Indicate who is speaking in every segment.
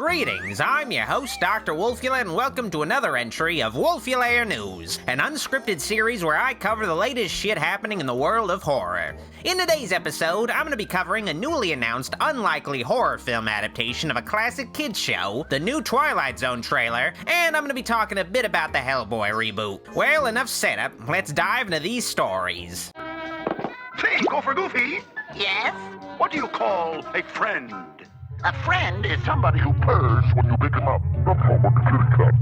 Speaker 1: Greetings, I'm your host, Dr. Wolfula, and welcome to another entry of Wolfula News, an unscripted series where I cover the latest shit happening in the world of horror. In today's episode, I'm going to be covering a newly announced unlikely horror film adaptation of a classic kids show, the new Twilight Zone trailer, and I'm going to be talking a bit about the Hellboy reboot. Well, enough setup, let's dive into these stories.
Speaker 2: Say, Gopher Goofy,
Speaker 3: Yes?
Speaker 2: what do you call a friend?
Speaker 3: A friend is
Speaker 2: Somebody who purrs when you pick him up. Not how much kitty cat.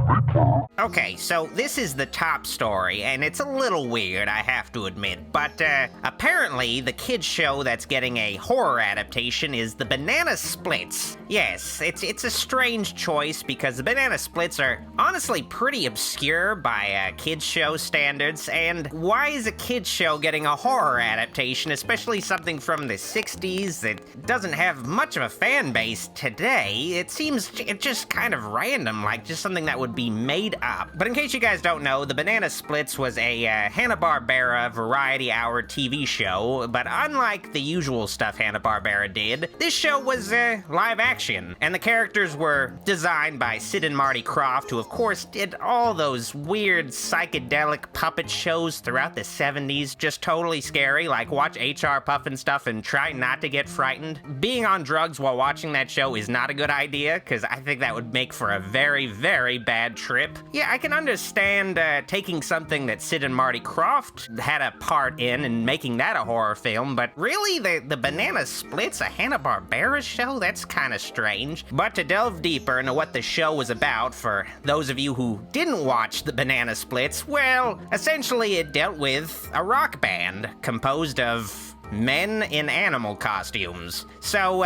Speaker 2: They purr.
Speaker 1: Okay, so this is the top story, and it's a little weird, I have to admit, but apparently the kids show that's getting a horror adaptation is the Banana Splits. Yes, it's a strange choice because the Banana Splits are honestly pretty obscure by kids show standards, and why is a kids show getting a horror adaptation, especially something from the 60s that doesn't have much of a fan base today? It seems just kind of random, like just something that would be made up. But in case you guys don't know, the Banana Splits was a Hanna-Barbera variety hour TV show, but unlike the usual stuff Hanna-Barbera did, this show was live action, and the characters were designed by Sid and Marty Krofft, who of course did all those weird psychedelic puppet shows throughout the 70s, just totally scary, like watch HR Pufnstuf and try not to get frightened. Being on drugs while watching that show is not a good idea, because I think that would make for a very, very bad trip. Yeah, I can understand taking something that Sid and Marty Krofft had a part in and making that a horror film, but really, the Banana Splits, a Hanna-Barbera show? That's kind of strange. But to delve deeper into what the show was about, for those of you who didn't watch the Banana Splits, well, essentially it dealt with a rock band composed of men in animal costumes. So,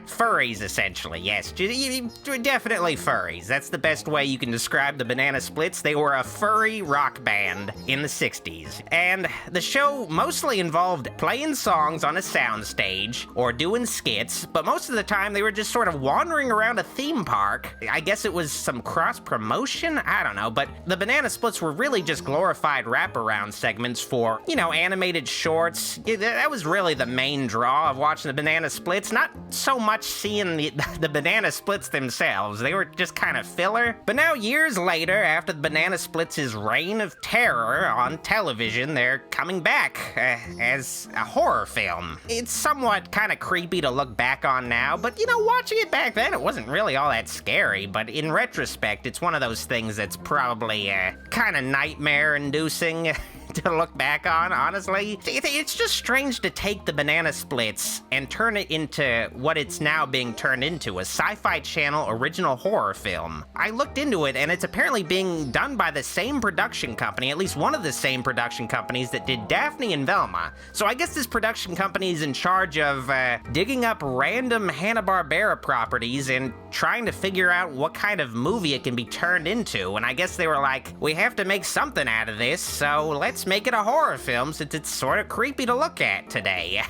Speaker 1: furries, essentially, yes. Definitely furries. That's the best way you can describe the Banana Splits. They were a furry rock band in the 60s. And the show mostly involved playing songs on a soundstage or doing skits, but most of the time they were just sort of wandering around a theme park. I guess it was some cross-promotion? I don't know, but the Banana Splits were really just glorified wraparound segments for, animated shorts. That was really the main draw of watching the Banana Splits, not so much seeing the Banana Splits themselves. They were just kind of filler. But now, years later, after the Banana Splits' reign of terror on television, they're coming back as a horror film. It's somewhat kind of creepy to look back on now, but watching it back then, it wasn't really all that scary. But in retrospect, it's one of those things that's probably kind of nightmare-inducing to look back on, honestly. It's just strange to take the Banana Splits and turn it into what it's now being turned into, a Sci-Fi Channel original horror film. I looked into it, and it's apparently being done by the same production company, at least one of the same production companies that did Daphne and Velma. So I guess this production company is in charge of digging up random Hanna-Barbera properties and trying to figure out what kind of movie it can be turned into. And I guess they were like, we have to make something out of this, so let's make it a horror film since it's sort of creepy to look at today.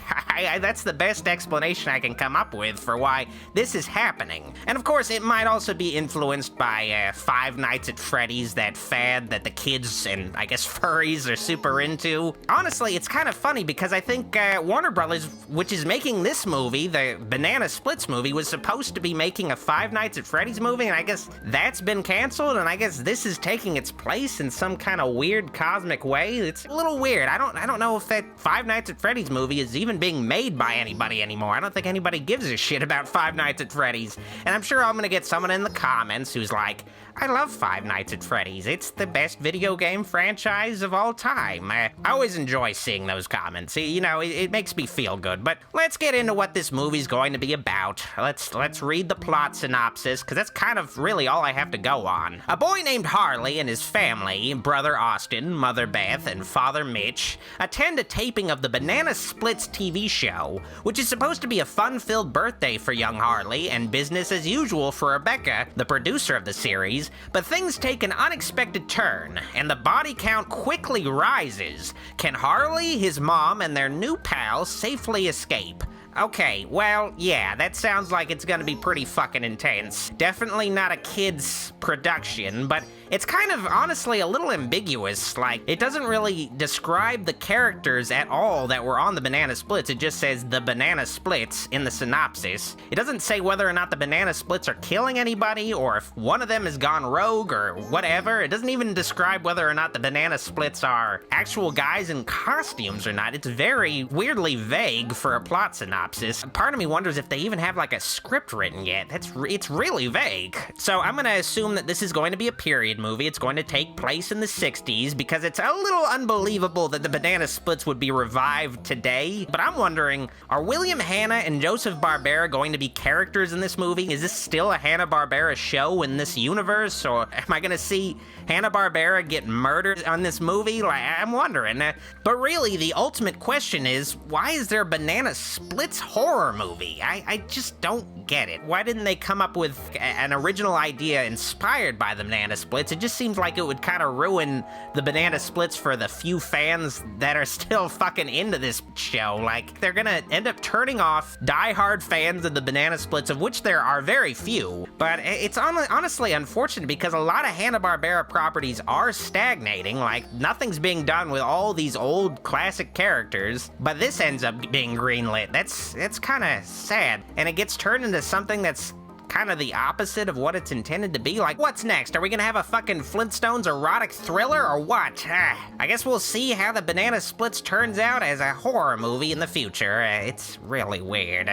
Speaker 1: That's the best explanation I can come up with for why this is happening. And of course, it might also be influenced by Five Nights at Freddy's, that fad that the kids and I guess furries are super into. Honestly, it's kind of funny because I think Warner Brothers, which is making this movie, the Banana Splits movie, was supposed to be making a Five Nights at Freddy's movie, and I guess that's been canceled, and I guess this is taking its place in some kind of weird cosmic way. It's a little weird. I don't know if that Five Nights at Freddy's movie is even being made by anybody anymore. I don't think anybody gives a shit about Five Nights at Freddy's. And I'm sure I'm gonna get someone in the comments who's like, I love Five Nights at Freddy's. It's the best video game franchise of all time. I always enjoy seeing those comments. It makes me feel good. But let's get into what this movie's going to be about. Let's read the plot synopsis, because that's kind of really all I have to go on. A boy named Harley and his family, brother Austin, mother Beth, and father Mitch, attend a taping of the Banana Splits TV show, which is supposed to be a fun-filled birthday for young Harley and business as usual for Rebecca, the producer of the series, but things take an unexpected turn, and the body count quickly rises. Can Harley, his mom, and their new pal safely escape? Okay, well, yeah, that sounds like it's gonna be pretty fucking intense. Definitely not a kid's production, but it's kind of honestly a little ambiguous. Like, it doesn't really describe the characters at all that were on the Banana Splits. It just says the Banana Splits in the synopsis. It doesn't say whether or not the Banana Splits are killing anybody or if one of them has gone rogue or whatever. It doesn't even describe whether or not the Banana Splits are actual guys in costumes or not. It's very weirdly vague for a plot synopsis. Part of me wonders if they even have like a script written yet. It's really vague. So I'm gonna assume that this is going to be a period movie. It's going to take place in the 60s because it's a little unbelievable that the Banana Splits would be revived today. But I'm wondering, are William Hanna and Joseph Barbera going to be characters in this movie? Is this still a Hanna-Barbera show in this universe? Or am I gonna see Hanna-Barbera get murdered on this movie? Like, I'm wondering. But really, the ultimate question is, why is there a Banana Splits horror movie? I just don't get it. Why didn't they come up with an original idea inspired by the Banana Splits? It just seems like it would kind of ruin the Banana Splits for the few fans that are still fucking into this show. Like, they're gonna end up turning off diehard fans of the Banana Splits, of which there are very few. But it's honestly unfortunate because a lot of Hanna-Barbera properties are stagnating. Like, nothing's being done with all these old classic characters, but this ends up being greenlit. That's kind of sad. And it gets turned into something that's kind of the opposite of what it's intended to be. Like, what's next? Are we gonna have a fucking Flintstones erotic thriller or what? I guess we'll see how the Banana Splits turns out as a horror movie in the future. It's really weird.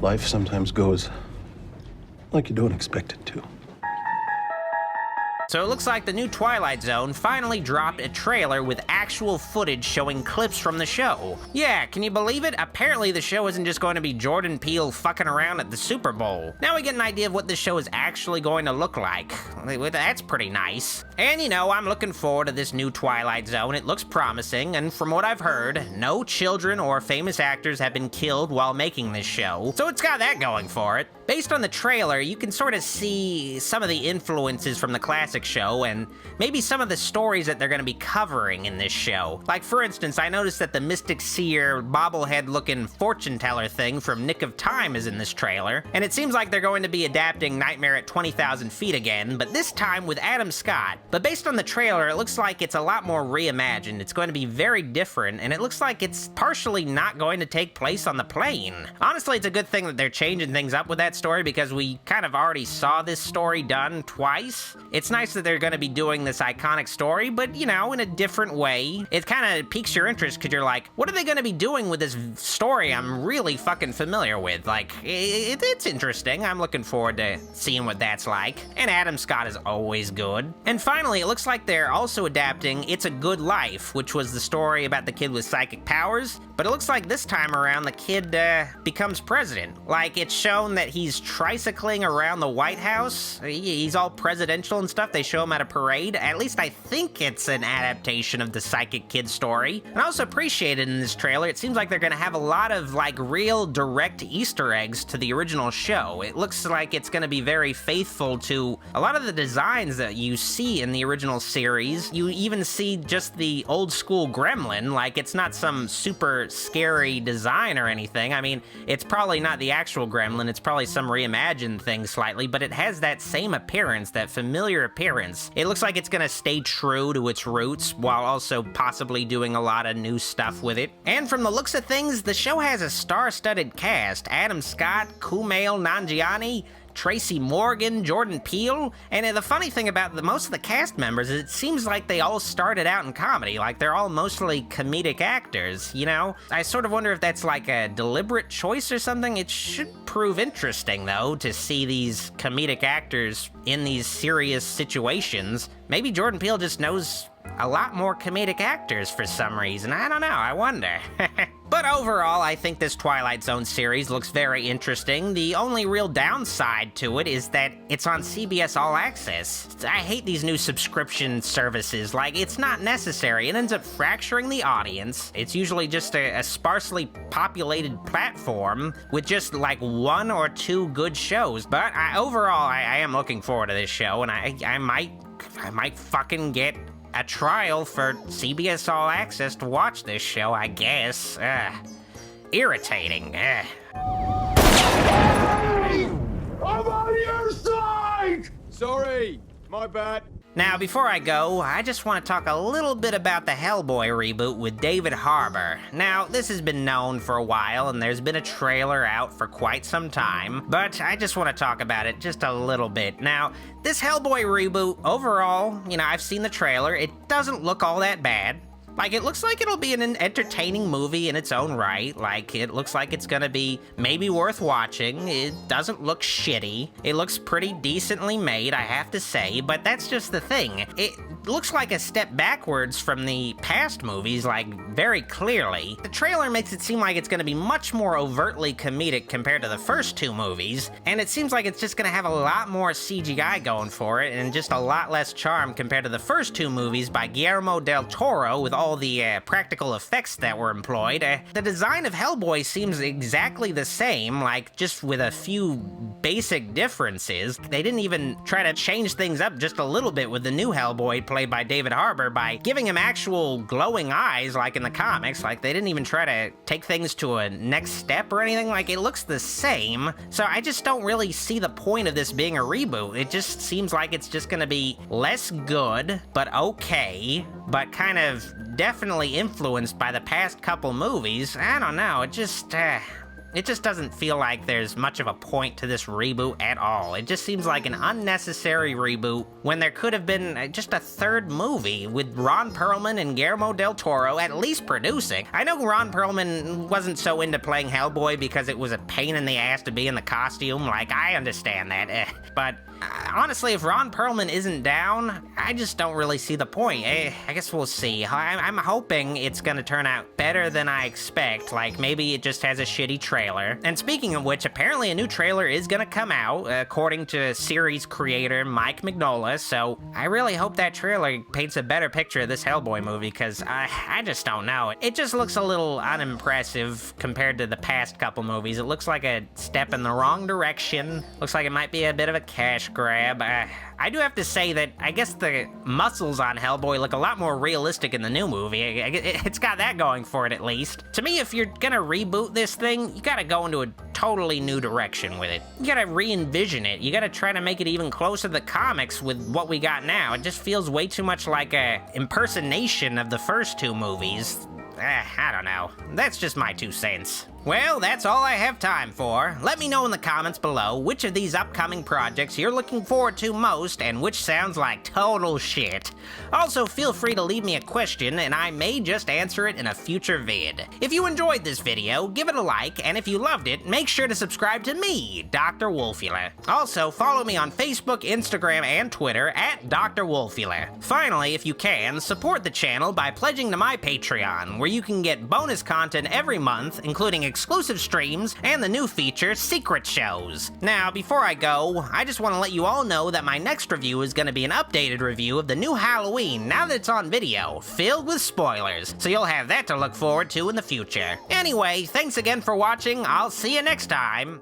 Speaker 4: Life sometimes goes like you don't expect it to.
Speaker 1: So it looks like the new Twilight Zone finally dropped a trailer with actual footage showing clips from the show. Yeah, can you believe it? Apparently the show isn't just going to be Jordan Peele fucking around at the Super Bowl. Now we get an idea of what the show is actually going to look like. That's pretty nice. And you know, I'm looking forward to this new Twilight Zone. It looks promising, and from what I've heard, no children or famous actors have been killed while making this show. So it's got that going for it. Based on the trailer, you can sort of see some of the influences from the classic show and maybe some of the stories that they're going to be covering in this show. Like, for instance, I noticed that the Mystic Seer bobblehead-looking fortune teller thing from Nick of Time is in this trailer, and it seems like they're going to be adapting Nightmare at 20,000 Feet again, but this time with Adam Scott. But based on the trailer, it looks like it's a lot more reimagined. It's going to be very different, and it looks like it's partially not going to take place on the plane. Honestly, it's a good thing that they're changing things up with that story because we kind of already saw this story done twice. It's nice that they're going to be doing this iconic story, but, you know, in a different way. It kind of piques your interest because you're like, what are they going to be doing with this story I'm really fucking familiar with? Like, it's interesting. I'm looking forward to seeing what that's like. And Adam Scott is always good. And finally, it looks like they're also adapting It's a Good Life, which was the story about the kid with psychic powers. But it looks like this time around, the kid becomes president. Like, it's shown that he's tricycling around the White House. He's all presidential and stuff. They show him at a parade. At least I think it's an adaptation of the psychic kid story. And I also appreciate it in this trailer. It seems like they're gonna have a lot of, like, real direct Easter eggs to the original show. It looks like it's gonna be very faithful to a lot of the designs that you see in the original series. You even see just the old school gremlin. Like, it's not some super scary design or anything. I mean, it's probably not the actual gremlin. It's probably some reimagined thing slightly, but it has that same appearance, that familiar appearance. It looks like it's gonna stay true to its roots while also possibly doing a lot of new stuff with it. And from the looks of things, the show has a star-studded cast. Adam Scott, Kumail Nanjiani, Tracy Morgan, Jordan Peele, and the funny thing about most of the cast members is it seems like they all started out in comedy, like they're all mostly comedic actors, you know? I sort of wonder if that's like a deliberate choice or something. It should prove interesting, though, to see these comedic actors in these serious situations. Maybe Jordan Peele just knows a lot more comedic actors for some reason. I don't know, I wonder. But overall, I think this Twilight Zone series looks very interesting. The only real downside to it is that it's on CBS All Access. I hate these new subscription services. Like, it's not necessary. It ends up fracturing the audience. It's usually just a sparsely populated platform with just like one or two good shows. But overall, I am looking forward to this show, and I might fucking get a trial for CBS All Access to watch this show, I guess. irritating.
Speaker 5: I'm on your side! Sorry, my bad.
Speaker 1: Now, before I go, I just want to talk a little bit about the Hellboy reboot with David Harbour. Now, this has been known for a while, and there's been a trailer out for quite some time, but I just want to talk about it just a little bit. Now, this Hellboy reboot, overall, I've seen the trailer, it doesn't look all that bad. Like, it looks like it'll be an entertaining movie in its own right. Like, it looks like it's gonna be maybe worth watching. It doesn't look shitty. It looks pretty decently made, I have to say, but that's just the thing. It looks like a step backwards from the past movies, like, very clearly. The trailer makes it seem like it's gonna be much more overtly comedic compared to the first two movies, and it seems like it's just gonna have a lot more CGI going for it, and just a lot less charm compared to the first two movies by Guillermo del Toro with all the practical effects that were employed. The design of Hellboy seems exactly the same, like just with a few basic differences. They didn't even try to change things up just a little bit with the new Hellboy played by David Harbour by giving him actual glowing eyes like in the comics. Like, they didn't even try to take things to a next step or anything. Like, it looks the same. So I just don't really see the point of this being a reboot. It just seems like it's just gonna be less good, but okay, but kind of definitely influenced by the past couple movies. I don't know, it just doesn't feel like there's much of a point to this reboot at all. It just seems like an unnecessary reboot when there could have been just a third movie with Ron Perlman and Guillermo del Toro at least producing. I know Ron Perlman wasn't so into playing Hellboy because it was a pain in the ass to be in the costume. Like, I understand that, but honestly, if Ron Perlman isn't down, I just don't really see the point. I guess we'll see. I'm hoping it's gonna turn out better than I expect. Like, maybe it just has a shitty trailer. And speaking of which, apparently a new trailer is gonna come out, according to series creator Mike Mignola, so I really hope that trailer paints a better picture of this Hellboy movie, because I just don't know. It just looks a little unimpressive compared to the past couple movies. It looks like a step in the wrong direction. Looks like it might be a bit of a cash grab. I do have to say that I guess the muscles on Hellboy look a lot more realistic in the new movie. It's got that going for it, at least. To me, if you're gonna reboot this thing, you gotta go into a totally new direction with it. You gotta re-envision it. You gotta try to make it even closer to the comics with what we got now. It just feels way too much like a impersonation of the first two movies. I don't know. That's just my 2 cents. Well, that's all I have time for. Let me know in the comments below which of these upcoming projects you're looking forward to most and which sounds like total shit. Also, feel free to leave me a question and I may just answer it in a future vid. If you enjoyed this video, give it a like, and if you loved it, make sure to subscribe to me, Dr. Wolfula. Also, follow me on Facebook, Instagram, and Twitter at Dr. Wolfula. Finally, if you can, support the channel by pledging to my Patreon, where you can get bonus content every month, including exclusive streams, and the new feature, Secret Shows. Now, before I go, I just want to let you all know that my next review is going to be an updated review of the new Halloween, now that it's on video, filled with spoilers, so you'll have that to look forward to in the future. Anyway, thanks again for watching, I'll see you next time.